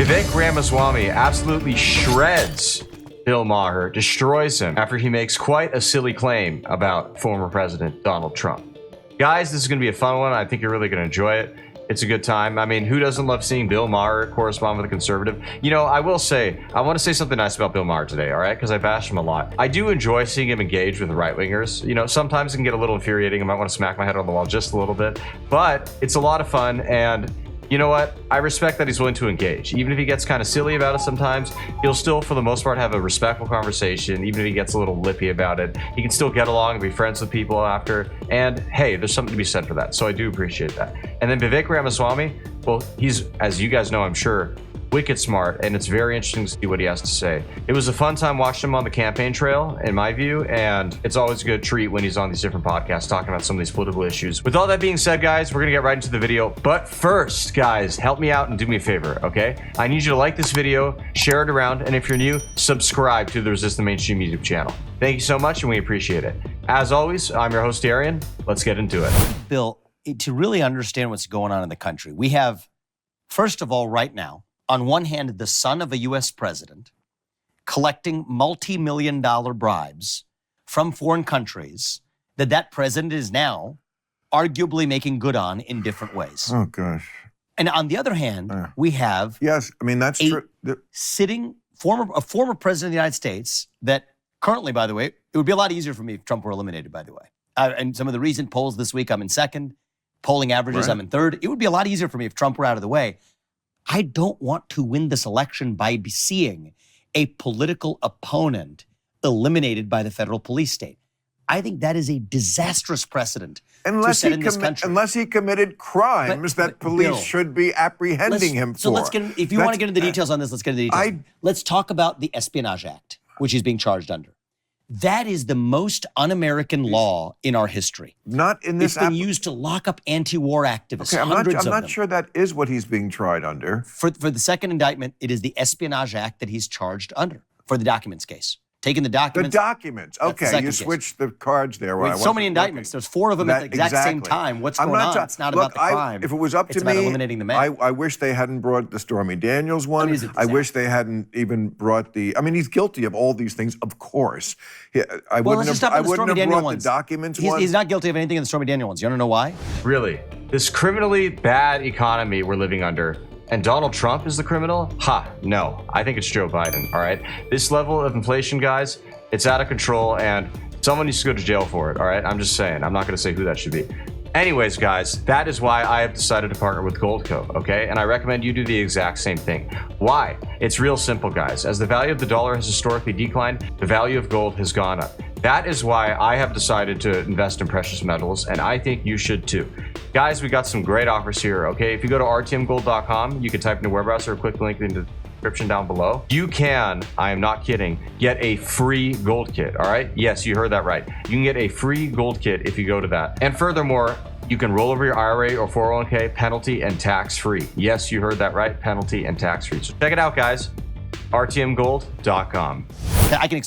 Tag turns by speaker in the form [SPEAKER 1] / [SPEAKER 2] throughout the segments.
[SPEAKER 1] Vivek Ramaswamy absolutely shreds Bill Maher, destroys him after he makes quite a silly claim about former President Donald Trump. Guys, this is going to be a fun one. I think you're really going to enjoy it. It's a good time. I mean, who doesn't love seeing Bill Maher correspond with a conservative? You know, I will say, I want to say something nice about Bill Maher today, all right? Because I bash him a lot. I do enjoy seeing him engage with the right-wingers. You know, sometimes it can get a little infuriating. I might want to smack my head on the wall just a little bit. But it's a lot of fun, and you know what? I respect that he's willing to engage. Even if he gets kind of silly about it sometimes, he'll still, for the most part, have a respectful conversation. Even if he gets a little lippy about it, he can still get along and be friends with people after. And hey, there's something to be said for that. So I do appreciate that. And then Vivek Ramaswamy, well, he's, as you guys know, I'm sure, wicked smart, and it's very interesting to see what he has to say. It was a fun time watching him on the campaign trail, in my view, and it's always a good treat when he's on these different podcasts talking about some of these political issues. With all that being said, guys, we're gonna get right into the video. But first, guys, help me out and do me a favor, okay? I need you to like this video, share it around, and if you're new, subscribe to the Resist the Mainstream YouTube channel. Thank you so much, and we appreciate it. As always, I'm your host, Arian. Let's get into it.
[SPEAKER 2] Bill, to really understand what's going on in the country, we have, first of all, right now, on one hand, the son of a U.S. president collecting multi-million-dollar bribes from foreign countries that president is now arguably making good on in different ways.
[SPEAKER 3] Oh, gosh.
[SPEAKER 2] And on the other hand, we have
[SPEAKER 3] yes, I mean, that's true.
[SPEAKER 2] A former president of the United States that currently, by the way, it would be a lot easier for me if Trump were eliminated, by the way. And some of the recent polls this week, I'm in second. Polling averages, I'm in third. It would be a lot easier for me if Trump were out of the way. I don't want to win this election by seeing a political opponent eliminated by the federal police state. I think that is a disastrous precedent to set in this country.
[SPEAKER 3] Unless he committed crimes that police
[SPEAKER 2] Bill,
[SPEAKER 3] should be apprehending him for.
[SPEAKER 2] So let's get, if you want to get into the details on this, let's get into the details. Let's talk about the Espionage Act, which he's being charged under. That is the most un-American law in our history.
[SPEAKER 3] Not in this.
[SPEAKER 2] It's been used to lock up anti-war activists.
[SPEAKER 3] Okay,
[SPEAKER 2] hundreds
[SPEAKER 3] I'm not sure that is what he's being tried under.
[SPEAKER 2] For the second indictment, it is the Espionage Act that he's charged under for the documents case. Taking the documents.
[SPEAKER 3] The documents. Okay, you switched the cards there.
[SPEAKER 2] With so many indictments. There's 4 of them at the exact same time. What's going on? It's not about the crime.
[SPEAKER 3] If it was up to me,
[SPEAKER 2] it's about eliminating the man.
[SPEAKER 3] I wish they hadn't brought the Stormy Daniels one. I wish they hadn't even brought the. I mean, he's guilty of all these things, of course. I wouldn't have brought the documents one.
[SPEAKER 2] He's not guilty of anything in the Stormy Daniels ones. You want to know why?
[SPEAKER 1] Really? This criminally bad economy we're living under, and Donald Trump is the criminal? No. I think it's Joe Biden, all right? This level of inflation, guys, it's out of control, and someone needs to go to jail for it, all right? I'm just saying. I'm not going to say who that should be. Anyways, guys, that is why I have decided to partner with Goldco, okay? And I recommend you do the exact same thing. Why? It's real simple, guys. As the value of the dollar has historically declined, the value of gold has gone up. That is why I have decided to invest in precious metals, and I think you should too. Guys, we got some great offers here, okay? If you go to rtmgold.com, you can type in the web browser or click the link in the description down below. You can, I am not kidding, get a free gold kit, all right? Yes, you heard that right. You can get a free gold kit if you go to that. And furthermore, you can roll over your IRA or 401k penalty and tax-free. Yes, you heard that right, penalty and tax-free. So check it out, guys. rtmgold.com.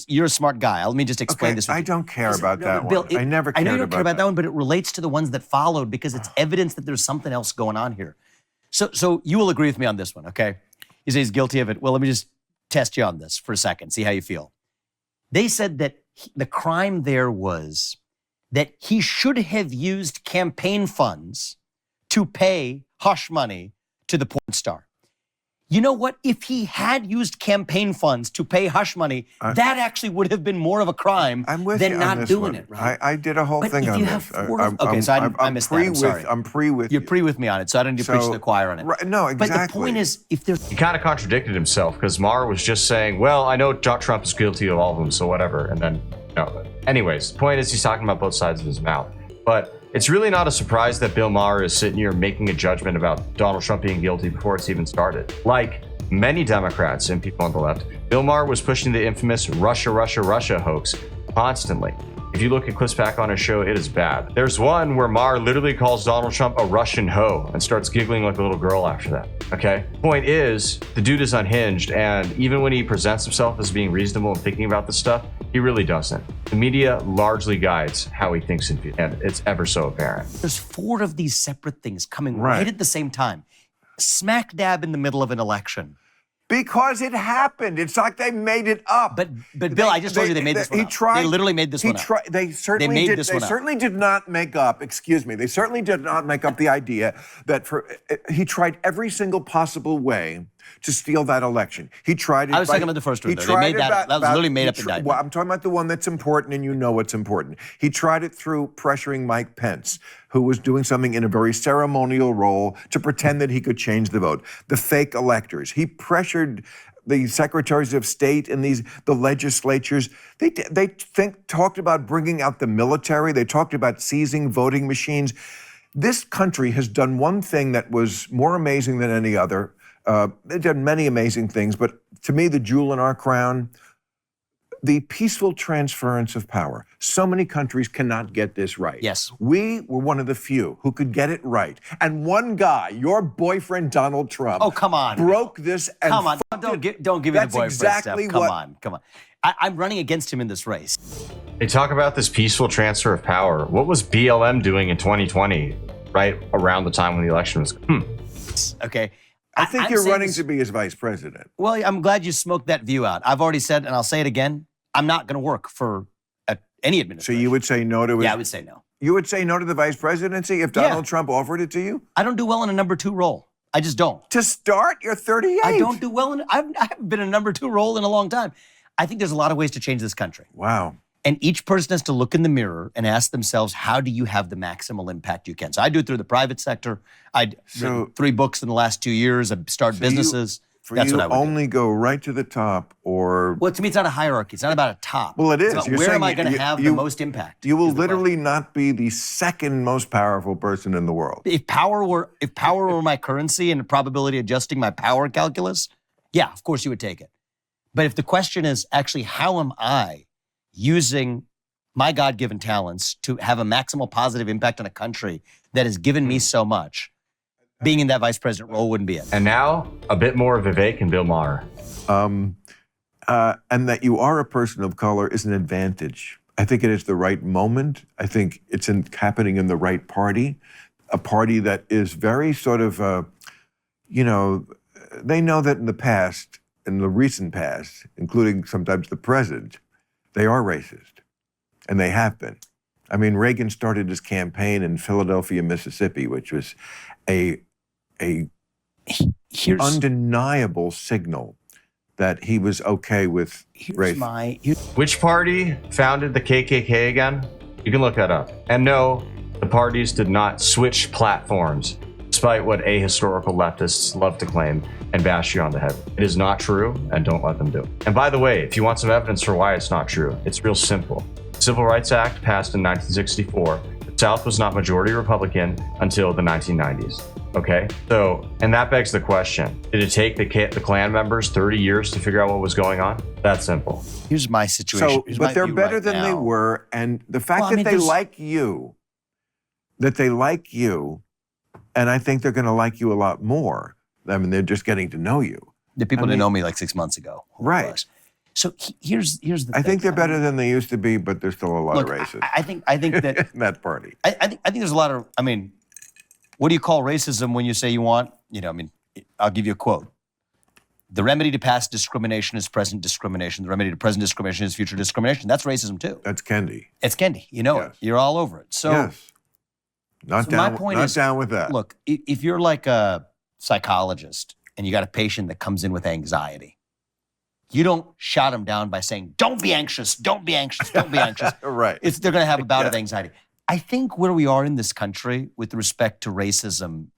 [SPEAKER 2] You're a smart guy. Let me just explain this.
[SPEAKER 3] I don't care about that
[SPEAKER 2] Bill,
[SPEAKER 3] one. I never cared about that.
[SPEAKER 2] I know you don't care about that one, but it relates to the ones that followed because it's evidence that there's something else going on here. So you will agree with me on this one, okay? You say he's guilty of it. Well, let me just test you on this for a second, see how you feel. They said that the crime there was that he should have used campaign funds to pay hush money to the porn star. You know what? If he had used campaign funds to pay hush money, that actually would have been more of a crime than not doing it, right?
[SPEAKER 3] I did a whole thing on this.
[SPEAKER 2] Okay, so I missed that. I'm sorry.
[SPEAKER 3] I'm pre with
[SPEAKER 2] You're pre with me on it, so I don't need to preach to the choir on it.
[SPEAKER 3] Right, no, exactly.
[SPEAKER 2] But the point is, if there's...
[SPEAKER 1] He kind of contradicted himself because Maher was just saying, well, I know Trump is guilty of all of them, so whatever. And then, no. Anyways, the point is he's talking about both sides of his mouth. But it's really not a surprise that Bill Maher is sitting here making a judgment about Donald Trump being guilty before it's even started. Like many Democrats and people on the left, Bill Maher was pushing the infamous Russia, Russia, Russia hoax constantly. If you look at clips back on his show, it is bad. There's one where Maher literally calls Donald Trump a Russian hoe and starts giggling like a little girl after that, okay? Point is, the dude is unhinged, and even when he presents himself as being reasonable and thinking about this stuff, he really doesn't. The media largely guides how he thinks and feels, and it's ever so apparent.
[SPEAKER 2] There's 4 of these separate things coming right at the same time. Smack dab in the middle of an election.
[SPEAKER 3] Because it happened. It's like they made it up.
[SPEAKER 2] But Bill, I just told you they made this one up. They literally made this one up.
[SPEAKER 3] They certainly did not make up, excuse me, they certainly did not make up the idea that he tried every single possible way to steal that election. He tried it.
[SPEAKER 2] I was talking about the first one, though. They made that was literally made up indictment.
[SPEAKER 3] Well, I'm talking about the one that's important, and you know what's important. He tried it through pressuring Mike Pence, who was doing something in a very ceremonial role to pretend that he could change the vote. The fake electors. He pressured the secretaries of state and the legislatures. They talked about bringing out the military. They talked about seizing voting machines. This country has done one thing that was more amazing than any other. They've done many amazing things, but to me, the jewel in our crown, the peaceful transference of power. So many countries cannot get this right.
[SPEAKER 2] Yes.
[SPEAKER 3] We were one of the few who could get it right. And one guy, your boyfriend Donald Trump,
[SPEAKER 2] come on,
[SPEAKER 3] broke this and
[SPEAKER 2] come on, don't give me the boyfriend
[SPEAKER 3] exactly
[SPEAKER 2] stuff. Come on. I'm running against him in this race.
[SPEAKER 1] They talk about this peaceful transfer of power. What was BLM doing in 2020, right around the time when the election was?
[SPEAKER 2] Okay.
[SPEAKER 3] I think you're running to be his vice president.
[SPEAKER 2] Well, I'm glad you smoked that view out. I've already said, and I'll say it again, I'm not going to work for any administration.
[SPEAKER 3] So you would say no to it?
[SPEAKER 2] Yeah, I would say no.
[SPEAKER 3] You would say no to the vice presidency if Donald Trump offered it to you?
[SPEAKER 2] I don't do well in a number 2 role. I just don't.
[SPEAKER 3] To start, you're 38.
[SPEAKER 2] I don't do well I haven't been in a number 2 role in a long time. I think there's a lot of ways to change this country.
[SPEAKER 3] Wow.
[SPEAKER 2] And each person has to look in the mirror and ask themselves, how do you have the maximal impact you can? So I do it through the private sector. I've written 3 books in the last 2 years. I've started businesses. That's what I would
[SPEAKER 3] only go right to the top or...
[SPEAKER 2] Well, to me, it's not a hierarchy. It's not about a top.
[SPEAKER 3] Well, it is.
[SPEAKER 2] It's about where am I going to have the most impact?
[SPEAKER 3] You will literally not be the second most powerful person in the world.
[SPEAKER 2] If power were my currency and probability adjusting my power calculus, yeah, of course you would take it. But if the question is actually how am I using my God-given talents to have a maximal positive impact on a country that has given me so much, being in that vice president role wouldn't be it.
[SPEAKER 1] And now, a bit more of Vivek and Bill Maher.
[SPEAKER 3] And that you are a person of color is an advantage. I think it is the right moment. I think it's happening in the right party, a party that is very sort of, they know that in the past, in the recent past, including sometimes the present, they are racist, and they have been. I mean, Reagan started his campaign in Philadelphia, Mississippi, which was a undeniable signal that he was okay with race.
[SPEAKER 1] Which party founded the KKK again? You can look that up. And no, the parties did not switch platforms, despite what ahistorical leftists love to claim and bash you on the head. It is not true, and don't let them do it. And by the way, if you want some evidence for why it's not true, it's real simple. The Civil Rights Act passed in 1964. The South was not majority Republican until the 1990s. Okay? So, and that begs the question, did it take the Klan members 30 years to figure out what was going on? That's simple.
[SPEAKER 2] Here's my situation.
[SPEAKER 3] But they're better than they were, and the fact that they like you, and I think they're going to like you a lot more. I mean, they're just getting to know you.
[SPEAKER 2] The people didn't know me like 6 months ago.
[SPEAKER 3] Right.
[SPEAKER 2] So here's the thing.
[SPEAKER 3] I think they're better than they used to be, but there's still a lot of racists.
[SPEAKER 2] I think that
[SPEAKER 3] in that party.
[SPEAKER 2] I think there's a lot of. I mean, what do you call racism when you say you want? I'll give you a quote. The remedy to past discrimination is present discrimination. The remedy to present discrimination is future discrimination. That's racism too.
[SPEAKER 3] That's Kendi.
[SPEAKER 2] It's Kendi. You know it. You're all over it. So
[SPEAKER 3] yes. Not down with that.
[SPEAKER 2] Look, if you're like a psychologist and you got a patient that comes in with anxiety, you don't shout them down by saying, don't be anxious, don't be anxious, don't be anxious.
[SPEAKER 3] Right.
[SPEAKER 2] They're going to have a bout of anxiety. I think where we are in this country with respect to racism,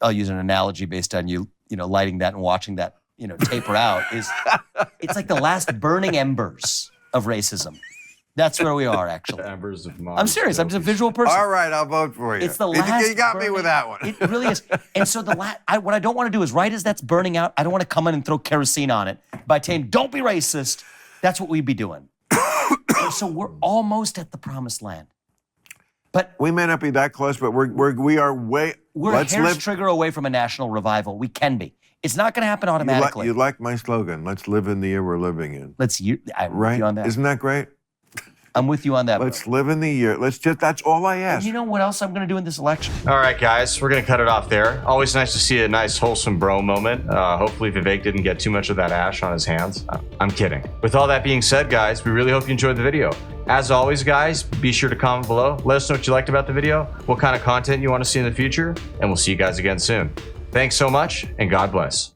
[SPEAKER 2] I'll use an analogy based on you lighting that and watching that, taper out, is it's like the last burning embers of racism. That's where we are, actually.
[SPEAKER 1] Embers of
[SPEAKER 2] I'm serious. I'm just a visual person.
[SPEAKER 3] All right, I'll vote for you.
[SPEAKER 2] It's the last.
[SPEAKER 3] You got me with that one.
[SPEAKER 2] It really is. And so what I don't want to do is, right as that's burning out, I don't want to come in and throw kerosene on it by saying, "Don't be racist." That's what we'd be doing. So we're almost at the promised land. But
[SPEAKER 3] we may not be that close, but we are way.
[SPEAKER 2] We're a hair's trigger away from a national revival. We can be. It's not going to happen automatically.
[SPEAKER 3] You like my slogan? Let's live in the year we're living in.
[SPEAKER 2] Right?
[SPEAKER 3] On that. Isn't that great?
[SPEAKER 2] I'm with you on that.
[SPEAKER 3] Let's live in the year. That's all I ask.
[SPEAKER 2] You know what else I'm going to do in this election?
[SPEAKER 1] All right, guys, we're going to cut it off there. Always nice to see a nice, wholesome bro moment. Hopefully Vivek didn't get too much of that ash on his hands. I'm kidding. With all that being said, guys, we really hope you enjoyed the video. As always, guys, be sure to comment below. Let us know what you liked about the video, what kind of content you want to see in the future, and we'll see you guys again soon. Thanks so much, and God bless.